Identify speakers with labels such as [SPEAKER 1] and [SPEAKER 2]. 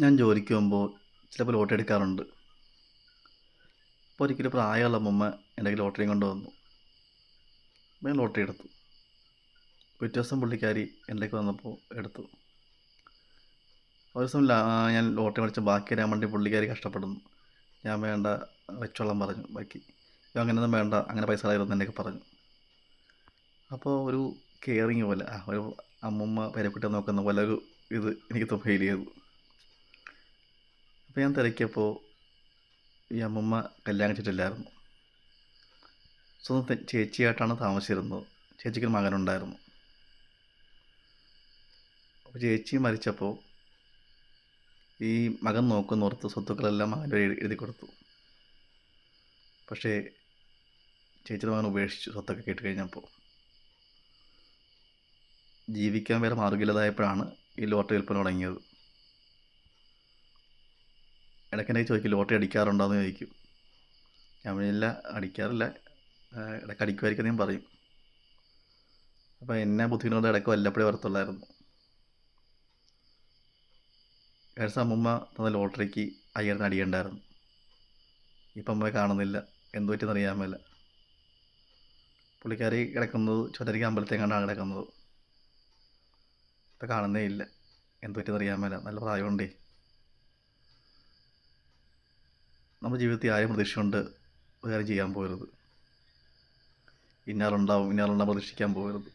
[SPEAKER 1] ഞാൻ ജോലിക്ക് പോകുമ്പോൾ ചിലപ്പോൾ ലോട്ടറി എടുക്കാറുണ്ട്. അപ്പോൾ ഒരിക്കലും പ്രായമുള്ള അമ്മൂമ്മ എൻ്റെ കയ്യിൽ ലോട്ടറിയും കൊണ്ട് വന്നു. അപ്പോൾ ഞാൻ ലോട്ടറി എടുത്തു. പിറ്റേ ദിവസം പുള്ളിക്കാരി എൻ്റെ കയ്യിൽ വന്നപ്പോൾ എടുത്തു. ഒരു ദിവസം ഞാൻ ലോട്ടറി മേടിച്ച ബാക്കി തരാൻ വേണ്ടി പുള്ളിക്കാരി കഷ്ടപ്പെടുന്നു. ഞാൻ വേണ്ട, വെച്ചോളാൻ പറഞ്ഞു ബാക്കി. അങ്ങനെയൊന്നും വേണ്ട, അങ്ങനെ പൈസ കളയരുതെന്ന് എന്നൊക്കെ പറഞ്ഞു. അപ്പോൾ ഒരു കെയറിങ് പോലെ, ഒരു അമ്മൂമ്മ പേരക്കുട്ടിയെ നോക്കുന്ന പോലെ ഒരു ഇത് എനിക്ക് ഫീൽ ചെയ്തു. അപ്പോൾ ഞാൻ തിരക്കിയപ്പോൾ ഈ അമ്മൂമ്മ കല്യാണം കഴിച്ചിട്ടില്ലായിരുന്നു. സ്വന്തം ചേച്ചിയായിട്ടാണ് താമസിച്ചിരുന്നത്. ചേച്ചിക്കൊരു മകനുണ്ടായിരുന്നു. അപ്പോൾ ചേച്ചി മരിച്ചപ്പോൾ ഈ മകൻ നോക്കുന്നോർത്ത് സ്വത്തുക്കളെല്ലാം മകൻ്റെ എഴുതി കൊടുത്തു. പക്ഷേ ചേച്ചിയുടെ മകൻ ഉപേക്ഷിച്ചു സ്വത്തൊക്കെ കേട്ട് കഴിഞ്ഞപ്പോൾ. ജീവിക്കാൻ വേറെ മാർഗ്ഗമില്ലാതായപ്പോഴാണ് ഈ ലോട്ടറി വിൽപ്പന തുടങ്ങിയത്. ഇടയ്ക്കെന്നെ ചോദിക്കും ലോട്ടറി അടിക്കാറുണ്ടോ എന്ന് ചോദിക്കും. ഞാൻ പറഞ്ഞില്ല, അടിക്കാറില്ല, ഇടയ്ക്ക് അടിക്കുമായിരിക്കും ഞാൻ പറയും. അപ്പോൾ എന്നെ ബുദ്ധിമുട്ടുകൊണ്ട് ഇടയ്ക്ക് വല്ലപ്പോഴേ വരത്തുള്ളായിരുന്നു. കഴിഞ്ഞ അമ്മൂമ്മ തന്ന ലോട്ടറിക്ക് 5000 അടിയുണ്ടായിരുന്നു. ഇപ്പം അമ്മയെ കാണുന്നില്ല, എന്തു പറ്റിയെന്ന് അറിയാൻ മേല. പുള്ളിക്കാരി കിടക്കുന്നത് ചുരരിക അമ്പലത്തെങ്ങാണ്ടാണ് കിടക്കുന്നത്. ഇപ്പം കാണുന്നേ ഇല്ല, എന്തു പറ്റിയെന്ന് അറിയാൻ മേല. നല്ല പ്രായമുണ്ടേ. നമ്മുടെ ജീവിതത്തിൽ ആരും പ്രതീക്ഷിച്ചുകൊണ്ട് ഒരു കാര്യം ചെയ്യാൻ പോകരുത്. ഇന്നാളുണ്ടാവും പ്രതീക്ഷിക്കാൻ പോകരുത്.